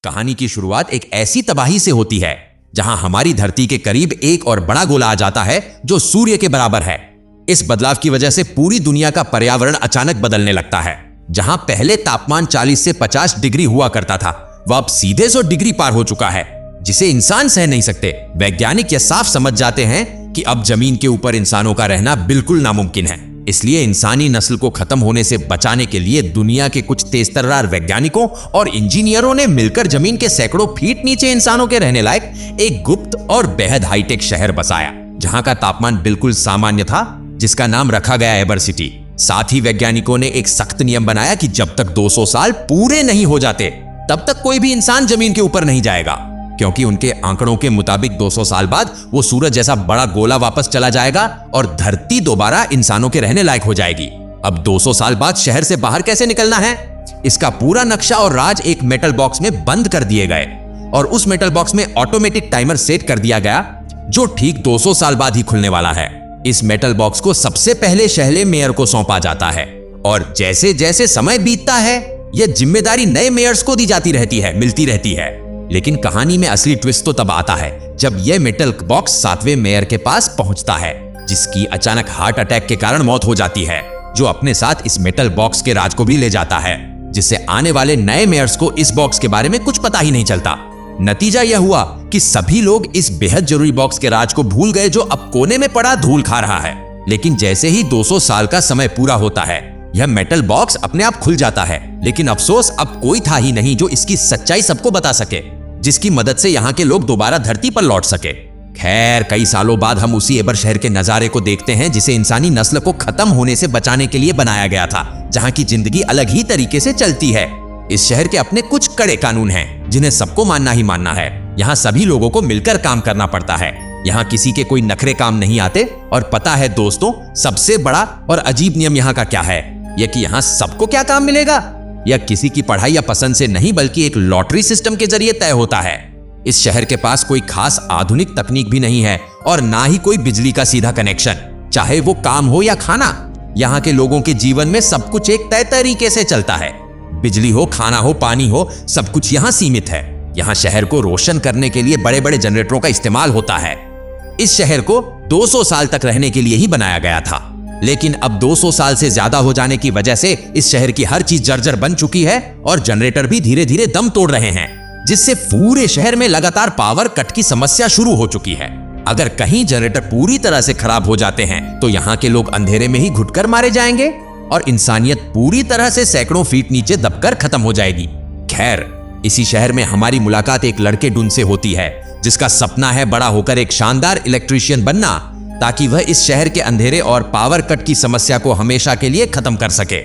कहानी की शुरुआत एक ऐसी तबाही से होती है जहां हमारी धरती के करीब एक और बड़ा गोला आ जाता है जो सूर्य के बराबर है। इस बदलाव की वजह से पूरी दुनिया का पर्यावरण अचानक बदलने लगता है। जहां पहले तापमान 40 से 50 डिग्री हुआ करता था, वह अब सीधे 100 डिग्री पार हो चुका है, जिसे इंसान सह नहीं सकते। वैज्ञानिक यह साफ समझ जाते हैं कि अब जमीन के ऊपर इंसानों का रहना बिल्कुल नामुमकिन है। इसलिए इंसानी नस्ल को खत्म होने से बचाने के लिए दुनिया के कुछ तेजतर्रार वैज्ञानिकों और इंजीनियरों ने मिलकर जमीन के सैकड़ों फीट नीचे इंसानों के रहने लायक एक गुप्त और बेहद हाईटेक शहर बसाया, जहां का तापमान बिल्कुल सामान्य था, जिसका नाम रखा गया एबर सिटी। साथ ही वैज्ञानिकों ने एक सख्त नियम बनाया कि जब तक 200 साल पूरे नहीं हो जाते तब तक कोई भी इंसान जमीन के ऊपर नहीं जाएगा, क्योंकि उनके आंकड़ों के मुताबिक 200 साल बाद वो सूरज जैसा बड़ा गोला वापस चला जाएगा और धरती दोबारा इंसानों के रहने लायक हो जाएगी। अब 200 साल बाद शहर से बाहर कैसे निकलना है, इसका पूरा नक्शा और राज एक मेटल बॉक्स में बंद कर दिए गए और उस मेटल बॉक्स में ऑटोमेटिक टाइमर सेट कर दिया गया जो ठीक 200 साल बाद ही खुलने वाला है। इस मेटल बॉक्स को सबसे पहले शहर मेयर को सौंपा जाता है और जैसे जैसे समय बीतता है यह जिम्मेदारी नए मेयर्स को दी जाती रहती है, मिलती रहती है। लेकिन कहानी में असली ट्विस्ट तो तब आता है जब यह मेटल बॉक्स 7वें मेयर के पास पहुंचता है, जिसकी अचानक हार्ट अटैक के कारण मौत हो जाती है, जो अपने साथ इस मेटल बॉक्स के राज को भी ले जाता है, जिससे आने वाले नए मेयर्स को इस बॉक्स के बारे में कुछ पता ही नहीं चलता। नतीजा यह हुआ कि सभी लोग इस बेहद जरूरी बॉक्स के राज को भूल गए, जो अब कोने में पड़ा धूल खा रहा है। लेकिन जैसे ही 200 साल का समय पूरा होता है, यह मेटल बॉक्स अपने आप खुल जाता है। लेकिन अफसोस, अब कोई था ही नहीं जो इसकी सच्चाई सबको बता सके, जिसकी मदद से यहाँ के लोग दोबारा धरती पर लौट सके। खैर, कई सालों बाद हम उसी एबर शहर के नजारे को देखते हैं जिसे इंसानी नस्ल को खत्म होने से बचाने के लिए बनाया गया था, जहाँ की जिंदगी अलग ही तरीके से चलती है। इस शहर के अपने कुछ कड़े कानून हैं जिन्हें सबको मानना ही मानना है। यहाँ सभी लोगों को मिलकर काम करना पड़ता है। यहाँ किसी के कोई नखरे काम नहीं आते। और पता है दोस्तों, सबसे बड़ा और अजीब नियम यहाँ का क्या है? यह कि यहाँ सबको क्या काम मिलेगा, यह किसी की पढ़ाई या पसंद से नहीं बल्कि एक लॉटरी सिस्टम के जरिए तय होता है। इस शहर के पास कोई खास आधुनिक तकनीक भी नहीं है और ना ही कोई बिजली का सीधा कनेक्शन, चाहे वो काम हो या खाना। यहाँ के लोगों के जीवन में सब कुछ एक तय तरीके से चलता है। बिजली हो, खाना हो, पानी हो, सब कुछ यहाँ सीमित है। यहाँ शहर को रोशन करने के लिए बड़े बड़े जनरेटरों का इस्तेमाल होता है। इस शहर को 200 साल तक रहने के लिए ही बनाया गया था, लेकिन अब 200 साल से ज्यादा हो जाने की वजह से इस शहर की हर चीज जर्जर बन चुकी है और जनरेटर भी धीरे धीरे दम तोड़ रहे हैं, जिससे पूरे शहर में लगातार पावर कट की समस्या शुरू हो चुकी है। अगर कहीं जनरेटर पूरी तरह से खराब हो जाते हैं तो यहाँ के लोग अंधेरे में ही घुटकर मारे जाएंगे और इंसानियत पूरी तरह से सैकड़ों फीट नीचे दबकर खत्म हो जाएगी। खैर, इसी शहर में हमारी मुलाकात एक लड़के डून से होती है, जिसका सपना है बड़ा होकर एक शानदार इलेक्ट्रीशियन बनना, ताकि वह इस शहर के अंधेरे और पावर कट की समस्या को हमेशा के लिए खत्म कर सके।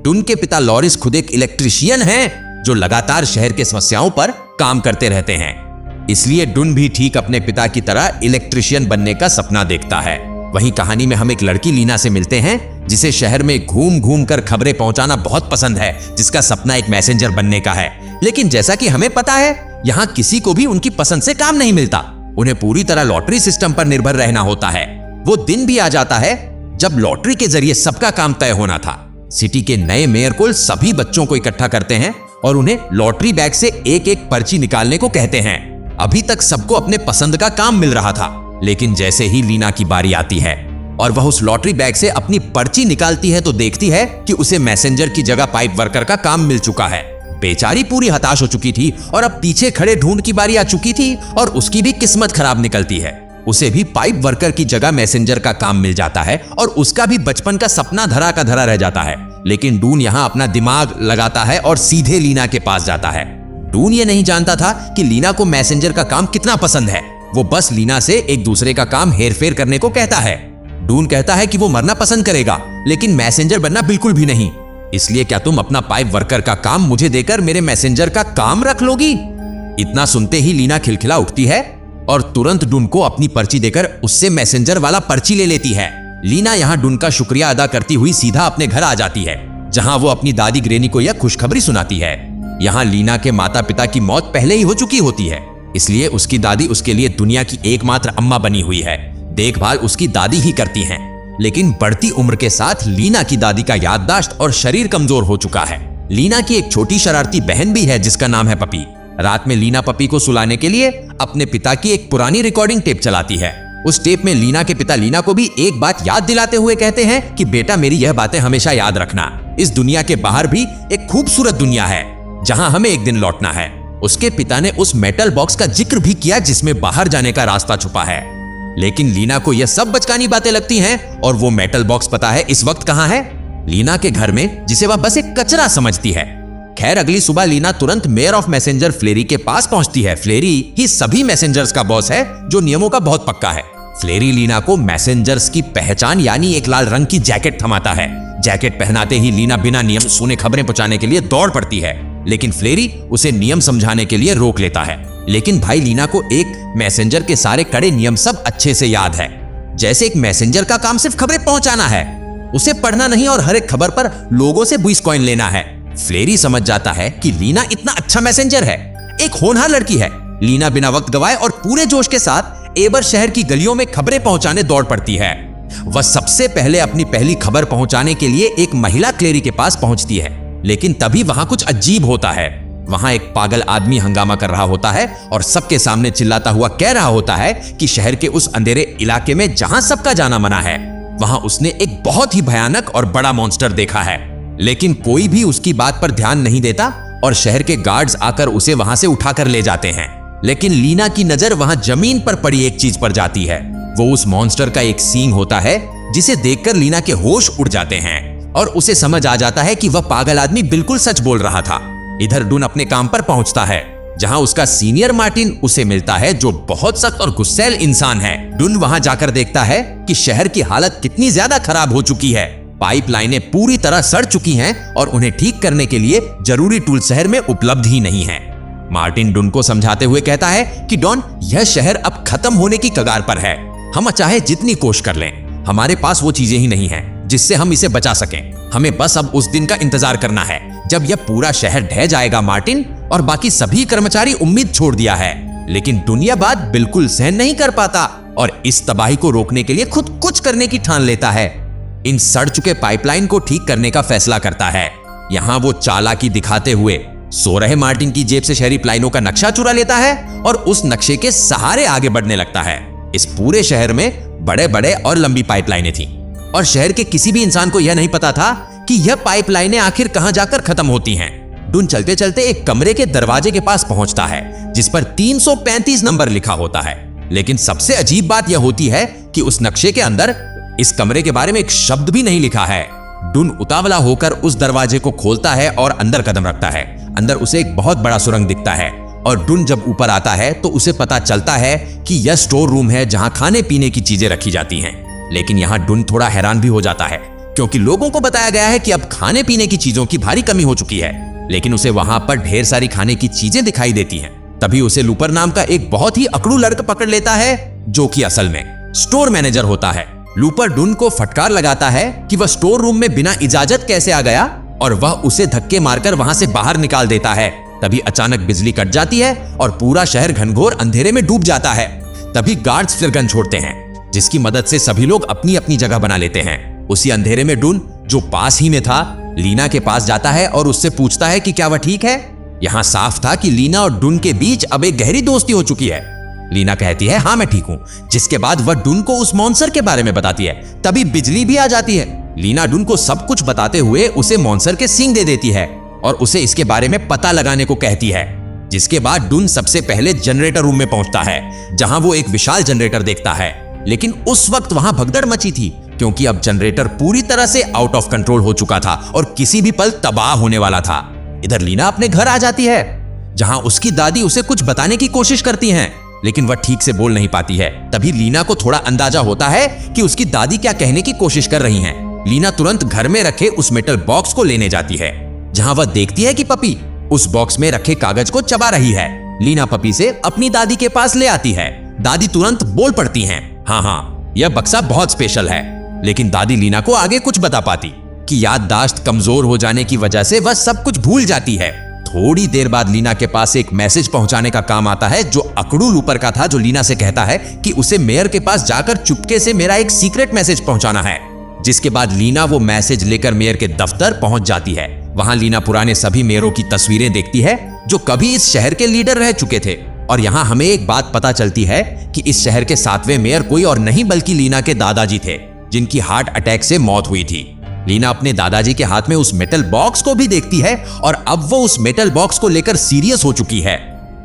डून के पिता लॉरिस खुद एक इलेक्ट्रीशियन हैं, जो लगातार शहर के समस्याओं पर काम करते रहते हैं। इसलिए डून भी ठीक अपने पिता की तरह इलेक्ट्रीशियन बनने का सपना देखता है। वहीं कहानी में हम एक लड़की लीना से मिलते हैं, जिसे शहर में घूम घूम कर खबरें पहुंचाना बहुत पसंद है, जिसका सपना एक मैसेंजर बनने का है। लेकिन जैसा कि हमें पता है, यहाँ किसी को भी उनकी पसंद से काम नहीं मिलता। उन्हें पूरी तरह लॉटरी सिस्टम पर निर्भर रहना होता है। वो दिन भी आ जाता है जब लॉटरी के जरिए सबका काम तय होना था। सिटी के नए मेयर कोल सभी बच्चों को इकट्ठा करते हैं और उन्हें लॉटरी बैग से एक एक पर्ची निकालने को कहते हैं। अभी तक सबको अपने पसंद का काम मिल रहा था, लेकिन जैसे ही लीना की बारी आती है और वह उस लॉटरी बैग से अपनी पर्ची निकालती है तो देखती है कि उसे मैसेंजर की जगह पाइप वर्कर का काम मिल चुका है। बेचारी पूरी हताश हो चुकी थी और अब पीछे खड़े ढूंढ की बारी आ चुकी थी और उसकी भी किस्मत खराब निकलती है। उसे भी पाइप वर्कर की जगह मैसेंजर का काम मिल जाता है और उसका भी बचपन का सपना धरा का धरा रह जाता है। लेकिन डून यहाँ अपना दिमाग लगाता है और सीधे लीना के पास जाता है। डून ये नहीं जानता था कि लीना को मैसेंजर का काम कितना पसंद है। वो बस लीना से एक दूसरे का काम हेरफेर करने को कहता है। डून कहता है कि वो मरना पसंद करेगा, लेकिन मैसेंजर बनना बिल्कुल भी नहीं। इसलिए क्या तुम अपना पाइप वर्कर का काम मुझे देकर मेरे मैसेंजर का काम रख लोगी? इतना सुनते ही लीना खिलखिला उठती है और तुरंत डून को अपनी पर्ची देकर उससे मैसेंजर वाला पर्ची ले लेती है। लीना यहाँ डून का शुक्रिया अदा करती हुई सीधा अपने घर आ जाती है, जहाँ वो अपनी दादी ग्रेनी को यह खुशखबरी सुनाती है। यहाँ लीना के माता पिता की मौत पहले ही हो चुकी होती है, इसलिए उसकी दादी उसके लिए दुनिया की एकमात्र अम्मा बनी हुई है। देखभाल उसकी दादी ही करती हैं। लेकिन बढ़ती उम्र के साथ लीना की दादी का याददाश्त और शरीर कमजोर हो चुका है। लीना की एक छोटी शरारती बहन भी है जिसका नाम है पपी। रात में लीना पपी को सुलाने के लिए अपने पिता की एक पुरानी रिकॉर्डिंग टेप चलाती है। उस टेप में लीना के पिता लीना को भी एक बात याद दिलाते हुए कहते हैं कि बेटा मेरी यह बातें हमेशा याद रखना। इस दुनिया के बाहर भी एक खूबसूरत दुनिया है जहां हमें एक दिन लौटना है। उसके पिता ने उस मेटल बॉक्स का जिक्र भी किया जिसमें बाहर जाने का रास्ता छुपा है, लेकिन लीना को यह सब बचकानी बातें लगती हैं और वो मेटल बॉक्स पता है इस वक्त कहां है? लीना के घर में, जिसे वह बस एक कचरा समझती है। खैर अगली सुबह लीना तुरंत मेयर ऑफ मैसेंजर फ्लेरी के पास पहुंचती है। फ्लेरी ही सभी मैसेंजर्स का बॉस है जो नियमों का बहुत पक्का है। फ्लेरी लीना को मैसेंजर्स की पहचान यानी एक लाल रंग की जैकेट थमाता है। जैकेट पहनाते ही लीना बिना नियम सुने खबरें पहुंचाने के लिए दौड़ पड़ती है, लेकिन फ्लेरी उसे नियम समझाने के लिए रोक लेता है। लेकिन भाई लीना को एक मैसेंजर के सारे कड़े नियम सब अच्छे से याद है। जैसे एक मैसेंजर का काम सिर्फ खबरें पहुंचाना है, उसे पढ़ना नहीं और हर एक खबर पर लोगों से 20 कॉइन लेना है। फ्लेरी समझ जाता है कि लीना इतना अच्छा मैसेंजर है, एक होनहार लड़की है। लीना बिना वक्त गवाए और पूरे जोश के साथ एबर शहर की गलियों में खबरें पहुंचाने दौड़ पड़ती है। वह सबसे पहले अपनी पहली खबर पहुंचाने के लिए एक महिला क्लेरी के पास पहुंचती है, लेकिन तभी वहां कुछ अजीब होता है। वहां एक पागल आदमी हंगामा कर रहा होता है और सबके सामने चिल्लाता हुआ कह रहा होता है कि शहर के उस अंधेरे इलाके में जहां सबका जाना मना है, वहां उसने एक बहुत ही भयानक और बड़ा मॉन्स्टर देखा है। लेकिन कोई भी उसकी बात पर ध्यान नहीं देता और शहर के गार्ड्स आकर उसे वहां से उठाकर ले जाते हैं। लेकिन लीना की नजर वहां जमीन पर पड़ी एक चीज पर जाती है। वो उस मॉन्स्टर का एक सींग होता है जिसे देखकर लीना के होश उड़ जाते हैं और उसे समझ आ जाता है कि वह पागल आदमी बिल्कुल सच बोल रहा था। इधर डुन अपने काम पर पहुंचता है जहां उसका सीनियर मार्टिन उसे मिलता है जो बहुत सख्त और गुस्सैल इंसान है। डुन वहां जाकर देखता है कि शहर की हालत कितनी ज्यादा खराब हो चुकी है। पाइपलाइनें पूरी तरह सड़ चुकी हैं और उन्हें ठीक करने के लिए जरूरी टूल शहर में उपलब्ध ही नहीं है। मार्टिन डुन को समझाते हुए कहता है कि डॉन, यह शहर अब खत्म होने की कगार पर है। हम चाहे जितनी कोशिश कर लें, हमारे पास वो चीजें ही नहीं हैं जिससे हम इसे बचा सकें। हमें बस अब उस दिन का इंतजार करना है जब यह पूरा शहर ढह जाएगा। मार्टिन और बाकी सभी कर्मचारी उम्मीद छोड़ दिया है, लेकिन दुनिया बात बिल्कुल सहन नहीं कर पाता और इस तबाही को रोकने के लिए खुद कुछ करने की ठान लेता है। इन सड़ चुके पाइपलाइन को ठीक करने का फैसला करता है। यहाँ वो चालाकी दिखाते हुए सो रहे मार्टिन की जेब से शहरी लाइनों का नक्शा चुरा लेता है और उस नक्शे के सहारे आगे बढ़ने लगता है। इस पूरे शहर में बड़े बड़े और लंबी पाइपलाइनें थीं और शहर के किसी भी इंसान को यह नहीं पता था कि यह पाइपलाइनें आखिर कहां जाकर खत्म होती हैं। डुन चलते चलते एक कमरे के दरवाजे के पास पहुंचता है जिस पर 335 नंबर लिखा होता है। लेकिन सबसे अजीब बात यह होती है कि उस नक्शे के अंदर इस कमरे के बारे में एक शब्द भी नहीं लिखा है। डुन उतावला होकर उस दरवाजे को खोलता है और अंदर कदम रखता है। अंदर उसे एक बहुत बड़ा सुरंग दिखता है और डुन जब ऊपर आता है तो उसे पता चलता है कि यह स्टोर रूम है जहां खाने पीने की चीजें रखी जाती हैं। लेकिन यहाँ डुन थोड़ा हैरान भी हो जाता है क्योंकि लोगों को बताया गया है कि अब खाने पीने की चीजों की भारी कमी हो चुकी है, लेकिन उसे वहां पर ढेर सारी खाने की चीजें दिखाई देती हैं। तभी उसे लूपर नाम का एक बहुत ही अकड़ू लड़का पकड़ लेता है जो कि असल में स्टोर मैनेजर होता है। लूपर डुन को फटकार लगाता है कि वह स्टोर रूम में बिना इजाजत कैसे आ गया और वह उसे धक्के मारकर वहां से बाहर निकाल देता है। तभी अचानक बिजली कट जाती है और पूरा शहर घनघोर अंधेरे में डूब जाता है। तभी गार्ड्स फिर गन छोड़ते हैं जिसकी मदद से सभी लोग अपनी अपनी जगह बना लेते हैं। उसी अंधेरे में डुन, जो पास ही में था, लीना के पास जाता है और उससे पूछता है कि क्या वह ठीक है। यहाँ साफ था कि लीना और डुन के बीच अब एक गहरी दोस्ती हो चुकी है। लीना कहती है हाँ मैं ठीक हूँ, जिसके बाद वह डुन को उस मॉन्स्टर के बारे में बताती है। तभी बिजली भी आ जाती है। लीना डुन को सब कुछ बताते हुए उसे मॉन्स्टर के सींग दे देती है और उसे इसके बारे में पता लगाने को कहती है। जिसके बाद डुन सबसे पहले जनरेटर रूम में पहुंचता है जहां वो एक विशाल जनरेटर देखता है। लेकिन उस वक्त वहां भगदड़ मची थी क्योंकि अब जनरेटर पूरी तरह से आउट ऑफ कंट्रोल हो चुका था और किसी भी पल तबाह होने वाला था। इधर लीना अपने घर आ जाती है जहां उसकी दादी उसे कुछ बताने की कोशिश करती हैं, लेकिन वह ठीक से बोल नहीं पाती है। तभी लीना को थोड़ा अंदाजा होता है कि उसकी दादी क्या कहने की कोशिश कर रही हैं। लीना तुरंत घर में रखे उस मेटल बॉक्स को लेने जाती है जहां वह देखती है कि पपी उस बॉक्स में रखे कागज को चबा रही है। लीना पपी से अपनी दादी के पास ले आती है। दादी तुरंत बोल पड़ती हैं, हाँ यह बक्सा बहुत स्पेशल है। लेकिन दादी लीना को आगे कुछ बता पाती कि याददाश्त कमजोर हो जाने की वजह से वह सब कुछ भूल जाती है। थोड़ी देर बाद लीना के पास एक मैसेज पहुंचाने का काम आता है जो अकड़ू लूपर का था, जो लीना से कहता है कि उसे मेयर के पास जाकर चुपके से मेरा एक सीक्रेट मैसेज पहुंचाना है। जिसके बाद लीना वो मैसेज लेकर मेयर के दफ्तर पहुंच जाती है। वहां लीना पुराने सभी मेयरों की तस्वीरें देखती है जो कभी इस शहर के लीडर रह चुके थे। और यहाँ हमें एक बात पता चलती है कि इस शहर के 7वें मेयर कोई और नहीं बल्कि लीना के दादाजी थे, जिनकी हार्ट अटैक से मौत हुई थी। लीना अपने दादाजी के हाथ में उस मेटल बॉक्स को भी देखती है और अब वो उस मेटल बॉक्स को लेकर सीरियस हो चुकी है।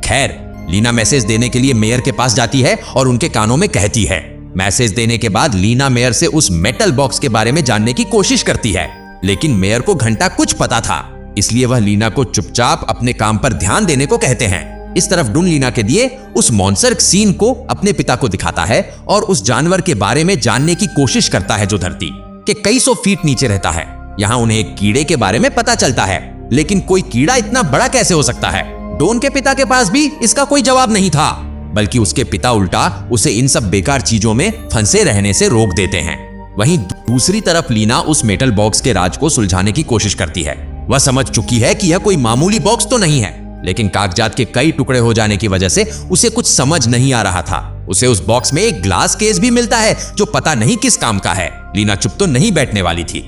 खैर, लीना मैसेज देने के लिए मेयर के पास जाती है और उनके कानों में कहती है। मैसेज देने के बाद लीना मेयर से उस मेटल बॉक्स के बारे में जानने की कोशिश करती है, लेकिन मेयर को घंटा कुछ पता था, इसलिए वह लीना को चुपचाप अपने काम पर ध्यान देने को कहते हैं। इस तरफ डुन लीना के दिए उस मॉन्स्टर सीन को अपने पिता को दिखाता है और उस जानवर के बारे में जानने की कोशिश करता है जो धरती के कई सौ फीट नीचे रहता है। यहाँ उन्हें एक कीड़े के बारे में पता चलता है, लेकिन कोई कीड़ा इतना बड़ा कैसे हो सकता है? डोन के पिता के पास भी इसका कोई जवाब नहीं था, बल्कि उसके पिता उल्टा उसे इन सब बेकार चीजों में फंसे रहने से रोक देते हैं। वहीं दूसरी तरफ लीना उस मेटल बॉक्स के राज को सुलझाने की कोशिश करती है। वह समझ चुकी है कि यह कोई मामूली बॉक्स तो नहीं है, लेकिन कागजात के कई टुकड़े हो जाने की वजह से उसे कुछ समझ नहीं आ रहा था। उसे उस बॉक्स में एक ग्लास केस भी मिलता है जो पता नहीं किस काम का है। लीना चुप तो नहीं बैठने वाली थी,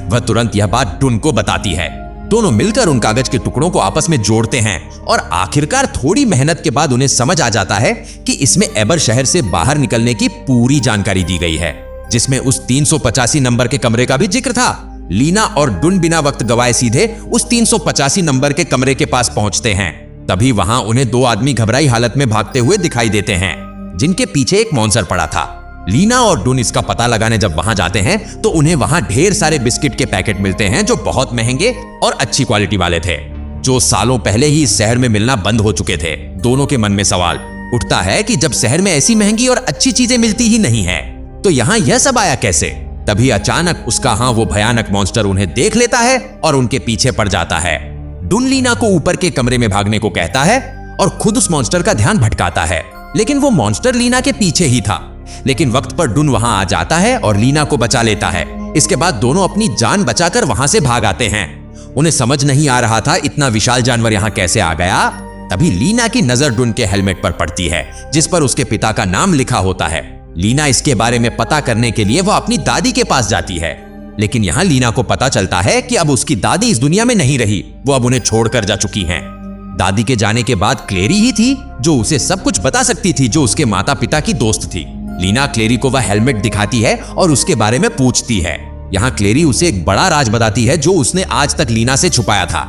वह तुरंत यह बात डुन को बताती है। दोनों मिलकर उन कागज के टुकड़ों को आपस में जोड़ते हैं और आखिरकार थोड़ी मेहनत के बाद उन्हें समझ आ जाता है कि इसमें एबर शहर से बाहर निकलने की पूरी जानकारी दी गई है, जिसमें उस 385 नंबर के कमरे का भी जिक्र था। लीना और डुन बिना वक्त गवाए सीधे उस 385 नंबर के कमरे के पास पहुंचते हैं। तभी वहां उन्हें 2 आदमी घबराई हालत में भागते हुए दिखाई देते हैं, जिनके पीछे एक मॉन्स्टर पड़ा था। लीना और डुन इसका पता लगाने जब वहां जाते हैं तो उन्हें वहां ढेर सारे बिस्किट के पैकेट मिलते हैं जो बहुत महंगे और अच्छी क्वालिटी वाले थे, जो सालों पहले ही इस शहर में मिलना बंद हो चुके थे। दोनों के मन में सवाल उठता है कि जब शहर में ऐसी महंगी और अच्छी चीजें मिलती ही नहीं है तो यहाँ यह सब आया कैसे? तभी अचानक उसका वो भयानक मॉन्स्टर उन्हें देख लेता है और उनके पीछे पड़ जाता है। डुन लीना को ऊपर के कमरे में भागने को कहता है और खुद उस मॉन्स्टर का ध्यान भटकाता है, लेकिन वो मॉन्स्टर लीना के पीछे ही था। लेकिन वक्त पर डुन वहां आ जाता है और लीना को बचा लेता है। इसके बाद दोनों अपनी जान बचाकर वहां से भाग आते हैं। उन्हें समझ नहीं आ रहा था इतना विशाल जानवर यहाँ कैसे आ गया। तभी लीना की नजर डुन के हेलमेट पर पड़ती है, जिस पर उसके पिता का नाम लिखा होता है। लीना इसके बारे में पता करने के लिए वह अपनी दादी के पास जाती है, लेकिन यहाँ लीना को पता चलता है कि अब उसकी दादी इस दुनिया में नहीं रही, वो अब उन्हें छोड़कर जा चुकी हैं। दादी के जाने के बाद क्लेरी ही थी जो उसे सब कुछ बता सकती थी, जो उसके माता पिता की दोस्त थी। लीना क्लेरी को वह हेलमेट दिखाती है और उसके बारे में पूछती है। यहाँ क्लेरी उसे एक बड़ा राज बताती है जो उसने आज तक लीना से छुपाया था।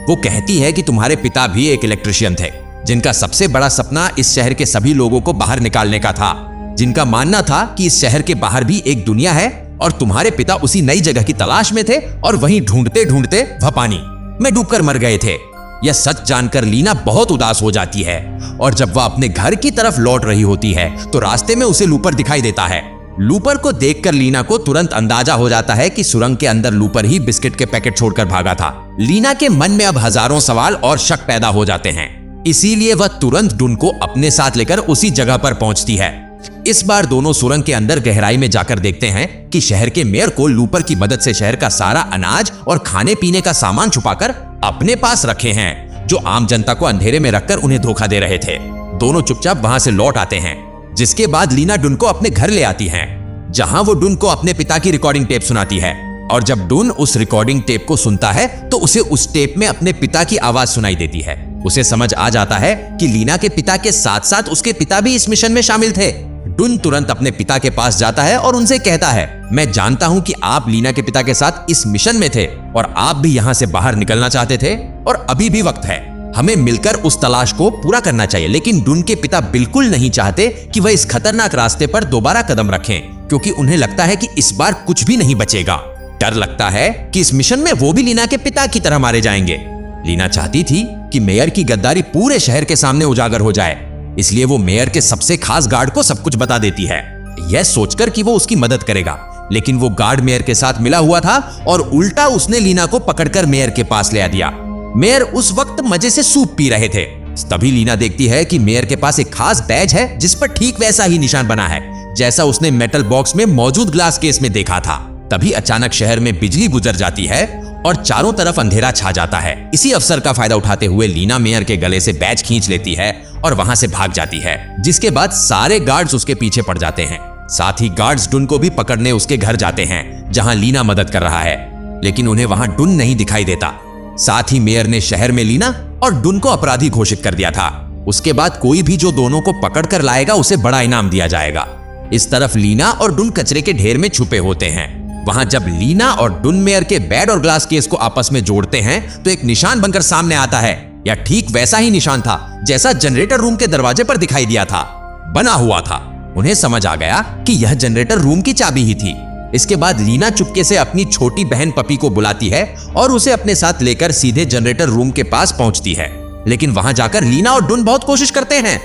वो कहती है कि तुम्हारे पिता भी एक इलेक्ट्रिशियन थे, जिनका सबसे बड़ा सपना इस शहर के सभी लोगों को बाहर निकालने का था, जिनका मानना था कि इस शहर के बाहर भी एक दुनिया है और तुम्हारे पिता उसी नई जगह की तलाश में थे और वहीं ढूंढते ढूंढते वह पानी में डूबकर मर गए थे। यह सच जानकर लीना बहुत उदास हो जाती है और जब वह अपने घर की तरफ लौट रही होती है तो रास्ते में उसे लूपर दिखाई देता है। लूपर को देखकर लीना को तुरंत अंदाजा हो जाता है कि सुरंग के अंदर लूपर ही बिस्किट के पैकेट छोड़कर भागा था। लीना के मन में अब हजारों सवाल और शक पैदा हो जाते हैं, इसीलिए वह तुरंत डुन को अपने साथ लेकर उसी जगह पर पहुंचती है। इस बार दोनों सुरंग के अंदर गहराई में जाकर देखते हैं कि शहर के मेयर को लूपर की मदद से शहर का सारा अनाज और खाने पीने का सामान छुपाकर अपने पास रखे हैं, जो आम जनता को अंधेरे में रखकर उन्हें धोखा दे रहे थे। दोनों चुपचाप वहां से लौट आते हैं, जिसके बाद लीना डुन को अपने घर ले आती है, जहां वो डुन को अपने पिता की रिकॉर्डिंग टेप सुनाती है। और जब डुन उस रिकॉर्डिंग टेप को सुनता है तो उसे उस टेप में अपने पिता की आवाज सुनाई देती है। उसे समझ आ जाता है कि लीना के पिता के साथ साथ उसके पिता भी इस मिशन में शामिल थे। डुन तुरंत अपने पिता के पास जाता है और उनसे कहता है, मैं जानता हूं कि आप लीना के पिता के साथ इस मिशन में थे और आप भी यहां से बाहर निकलना चाहते थे और अभी भी वक्त है, हमें मिलकर उस तलाश को पूरा करना चाहिए। लेकिन डुन के पिता बिल्कुल नहीं चाहते कि वह इस खतरनाक रास्ते पर दोबारा कदम रखें, क्योंकि उन्हें लगता है कि इस बार कुछ भी नहीं बचेगा। डर लगता है कि इस मिशन में वो भी लीना के पिता की तरह मारे जाएंगे। लीना चाहती थी कि मेयर की गद्दारी पूरे शहर के सामने उजागर हो जाए, इसलिए वो मेयर के सबसे खास गार्ड को सब कुछ बता देती है, यह सोचकर कि वो उसकी मदद करेगा। लेकिन वो गार्ड मेयर के साथ मिला हुआ था और उल्टा उसने लीना को पकड़कर मेयर के पास ले दिया। मेयर उस वक्त मजे से सूप पी रहे थे। तभी लीना देखती है कि मेयर के पास एक खास बैज है जिस पर ठीक वैसा ही निशान बना है जैसा उसने मेटल बॉक्स में मौजूद ग्लास केस में देखा था। तभी अचानक शहर में बिजली गुजर जाती है और चारों तरफ अंधेरा छा जाता है। इसी अवसर का फायदा उठाते हुए लीना मेयर के गले से बैज खींच लेती है और वहां से भाग जाती है, जिसके बाद सारे गार्ड्स उसके पीछे पड़ जाते हैं। साथ ही गार्ड्स डुन को भी पकड़ने उसके घर जाते हैं, जहां लीना मदद कर रहा है, लेकिन उन्हें वहां डुन नहीं दिखाई देता। साथ ही मेयर ने शहर में लीना और डुन को अपराधी घोषित कर दिया था। उसके बाद कोई भी जो दोनों को पकड़ कर लाएगा उसे बड़ा इनाम दिया जाएगा। इस तरफ लीना और डुन कचरे के ढेर में छुपे होते हैं। वहां जब लीना और डुन मेयर के बेड और ग्लास केस को आपस में जोड़ते हैं तो एक निशान बनकर सामने आता है, या ठीक वैसा ही निशान था जैसा जनरेटर रूम के दरवाजे पर दिखाई दिया था, बना हुआ था। उन्हें समझ आ गया कि यह जनरेटर रूम की चाबी ही थी। इसके बाद लीना चुपके से अपनी छोटी बहन पपी को बुलाती है और उसे अपने साथ लेकर सीधे जनरेटर रूम के पास पहुंचती है। लेकिन वहां जाकर लीना और डुन बहुत कोशिश करते हैं,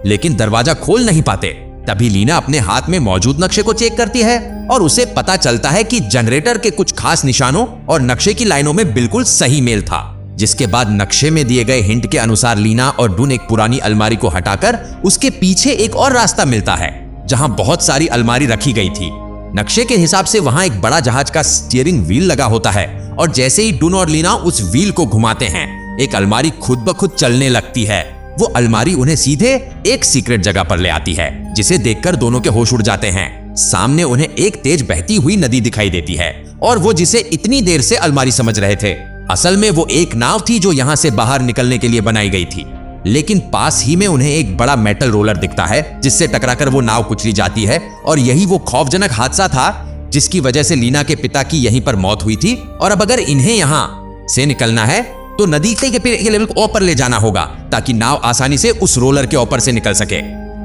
लेकिन दरवाजा खोल नहीं पाते। तभी लीना अपने हाथ में मौजूद नक्शे को चेक करती है और उसे पता चलता है कि जनरेटर के कुछ खास निशानों और नक्शे की लाइनों में बिल्कुल सही मेल था। जिसके बाद नक्शे में दिए गए हिंट के अनुसार लीना और डुन एक पुरानी अलमारी को हटाकर उसके पीछे एक और रास्ता मिलता है जहां बहुत सारी अलमारी रखी गई थी। नक्शे के हिसाब से वहां एक बड़ा जहाज का स्टीयरिंग व्हील लगा होता है और जैसे ही डुन और लीना उस व्हील को घुमाते हैं एक अलमारी खुद ब खुद चलने लगती है। वो अलमारी उन्हें सीधे एक सीक्रेट जगह पर ले आती है जिसे देखकर दोनों के होश उड़ जाते हैं। सामने उन्हें एक तेज बहती हुई नदी दिखाई देती है और वो जिसे इतनी देर से अलमारी समझ रहे थे, असल में वो एक नाव थी जो यहाँ से बाहर निकलने के लिए बनाई गई थी। लेकिन पास ही में उन्हें एक बड़ा मेटल रोलर दिखता है जिससे टकराकर वो नाव कुचली जाती है और यही वो खौफजनक हादसा था जिसकी वजह से लीना के पिता की यहीं पर मौत हुई थी। और अब अगर इन्हें यहाँ से निकलना है तो नदी के लेवल को ऊपर ले जाना होगा ताकि नाव आसानी से उस रोलर के ऊपर से निकल सके।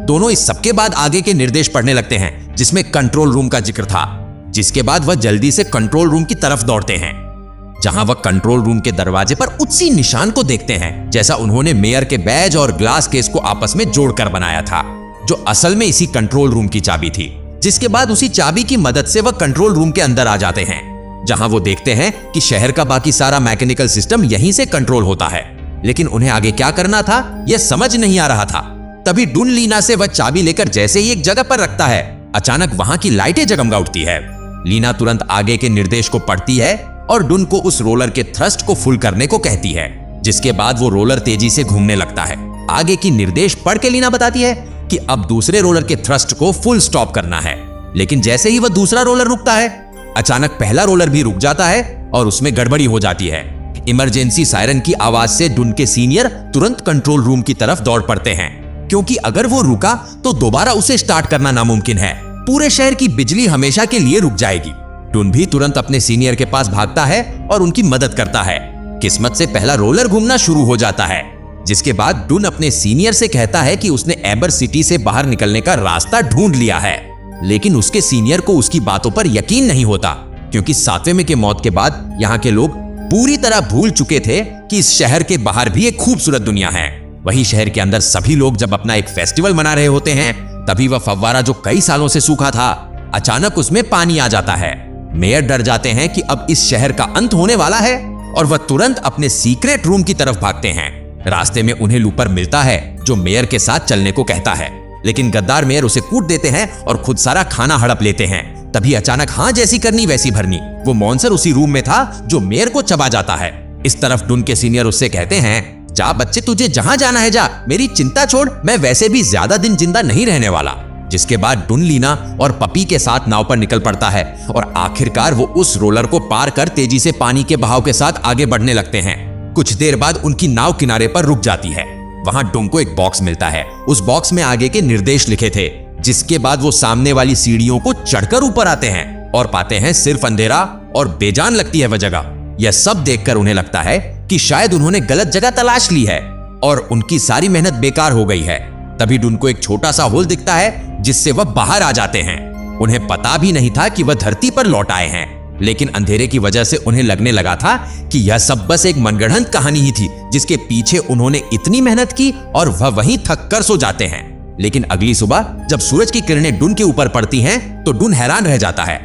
दोनों इस सबके बाद आगे के निर्देश पढ़ने लगते हैं जिसमें कंट्रोल रूम का जिक्र था। जिसके बाद वह जल्दी से कंट्रोल रूम की तरफ दौड़ते हैं जहां वह कंट्रोल रूम के दरवाजे पर उसी निशान को देखते हैं जैसा उन्होंने मेयर के बैज और ग्लास केस को आपस में जोड़कर बनाया था, जो असल में इसी कंट्रोल रूम की चाबी थी। जिसके बाद उसी चाबी की मदद से वह कंट्रोल रूम के अंदर आ जाते हैं जहां वो देखते हैं कि शहर का बाकी सारा मैकेनिकल सिस्टम यहीं से कंट्रोल होता है। लेकिन उन्हें आगे क्या करना था यह समझ नहीं आ रहा था। तभी डुन लीना से वह चाबी लेकर जैसे ही एक जगह पर रखता है अचानक वहां की लाइटें जगमगा उठती है। लीना तुरंत आगे के निर्देश को पढ़ती है और डुन को उस रोलर के थ्रस्ट को फुल करने को कहती है। जिसके बाद वो रोलर तेजी से घूमने लगता है। आगे की निर्देश पढ़ के लीना बताती है कि अब दूसरे रोलर के थ्रस्ट को फुल स्टॉप करना है। लेकिन जैसे ही वह दूसरा रोलर रुकता है अचानक पहला रोलर भी रुक जाता है और उसमें गड़बड़ी हो जाती है। इमरजेंसी सायरन की आवाज से डुन के सीनियर तुरंत कंट्रोल रूम की तरफ दौड़ पड़ते हैं क्योंकि अगर वो रुका तो दोबारा उसे स्टार्ट करना नामुमकिन है। पूरे शहर की बिजली हमेशा के लिए रुक जाएगी। डुन भी तुरंत अपने सीनियर के पास भागता है और उनकी मदद करता है। किस्मत से पहला रोलर घूमना शुरू हो जाता है। जिसके बाद डुन अपने सीनियर से कहता है कि उसने एबर सिटी से बाहर निकलने का रास्ता ढूंढ लिया है। लेकिन उसके सीनियर को उसकी बातों पर यकीन नहीं होता क्योंकि सातवें के मौत के बाद यहाँ के लोग पूरी तरह भूल चुके थे कि इस शहर के बाहर भी एक खूबसूरत दुनिया है। वही शहर के अंदर सभी लोग जब अपना एक फेस्टिवल मना रहे होते हैं तभी वह फव्वारा जो कई सालों से सूखा था अचानक उसमें पानी आ जाता है। मेयर डर जाते हैं कि अब इस शहर का अंत होने वाला है और वह तुरंत अपने सीक्रेट रूम की तरफ भागते हैं। रास्ते में उन्हें लूपर मिलता है जो मेयर के साथ चलने को कहता है, लेकिन गद्दार मेयर उसे कूट देते हैं और खुद सारा खाना हड़प लेते हैं। तभी अचानक हाँ जैसी करनी वैसी भरनी, वो मॉन्स्टर उसी रूम में था जो मेयर को चबा जाता है। इस तरफ डुन के सीनियर उससे कहते हैं, जा बच्चे तुझे जहां जाना है जा, मेरी चिंता छोड़, मैं वैसे भी ज्यादा दिन जिंदा नहीं रहने वाला। जिसके बाद डुन लीना और पपी के साथ नाव पर निकल पड़ता है और आखिरकार वो उस रोलर को पार कर तेजी से पानी के बहाव के साथ आगे बढ़ने लगते हैं। कुछ देर बाद उनकी नाव किनारे पर रुक जाती है। वहां डुन को एक बॉक्स मिलता है। उस बॉक्स में आगे के निर्देश लिखे थे। जिसके बाद वो सामने वाली सीढ़ियों को चढ़कर ऊपर आते हैं और पाते हैं सिर्फ अंधेरा और बेजान लगती है वह जगह। यह सब देखकर उन्हें लगता है कि शायद उन्होंने गलत जगह तलाश ली है और उनकी सारी मेहनत बेकार हो गई है। तभी डुन को एक छोटा सा होल दिखता है जिससे वह बाहर आ जाते हैं। उन्हें पता भी नहीं था कि वह धरती पर लौट आए हैं, लेकिन अंधेरे की वजह से उन्हें लगने लगा था कि यह सब बस एक मनगढ़ंत कहानी ही थी जिसके पीछे उन्होंने इतनी मेहनत की और वह वहीं थक कर सो जाते हैं। लेकिन अगली सुबह जब सूरज की किरणें डुन के ऊपर पड़ती हैं तो डुन हैरान रह जाता है।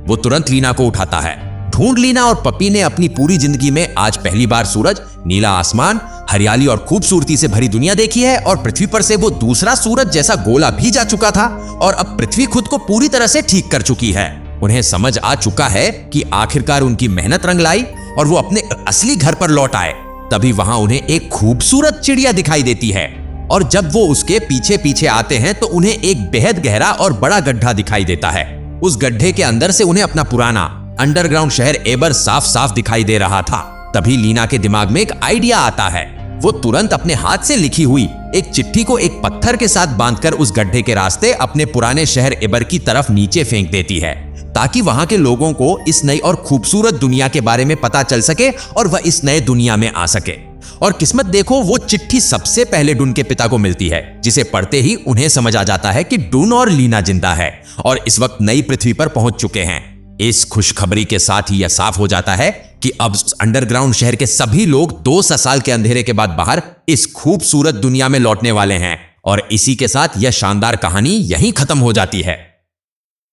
वो तुरंत लीना को उठाता है। ढूंढ लीना और पपी ने अपनी पूरी जिंदगी में आज पहली बार सूरज, नीला आसमान, हरियाली और खूबसूरती से भरी दुनिया देखी है और पृथ्वी पर से वो दूसरा सूरज जैसा गोला भी जा चुका था और अब पृथ्वी खुद को पूरी तरह से ठीक कर चुकी है। उन्हें समझ आ चुका है कि आखिरकार उनकी मेहनत रंग लाई और वो अपने असली घर पर लौट आए। तभी वहां उन्हें एक खूबसूरत चिड़िया दिखाई देती है और जब वो उसके पीछे पीछे आते हैं तो उन्हें एक बेहद गहरा और बड़ा गड्ढा दिखाई देता है। उस गड्ढे के अंदर से उन्हें अपना पुराना अंडरग्राउंड शहर एबर साफ साफ दिखाई दे रहा था। तभी लीना के दिमाग में एक आइडिया आता है। वो तुरंत अपने हाथ से लिखी हुई एक चिट्ठी को एक पत्थर के साथ बांधकर उस गड्ढे के रास्ते अपने पुराने शहर इबर की तरफ नीचे फेंक देती है, ताकि वहां के लोगों को इस नई और खूबसूरत दुनिया के बारे में पता चल सके और वह इस नए दुनिया में आ सके। और किस्मत देखो, वो चिट्ठी सबसे पहले डून के पिता को मिलती है, जिसे पढ़ते ही उन्हें समझ आ जाता है कि डून और लीना जिंदा है और इस वक्त नई पृथ्वी पर पहुंच चुके हैं। इस खुशखबरी के साथ ही यह साफ हो जाता है कि अब अंडरग्राउंड शहर के सभी लोग 200 साल के अंधेरे के बाद बाहर इस खूबसूरत दुनिया में लौटने वाले हैं। और इसी के साथ यह शानदार कहानी यहीं खत्म हो जाती है।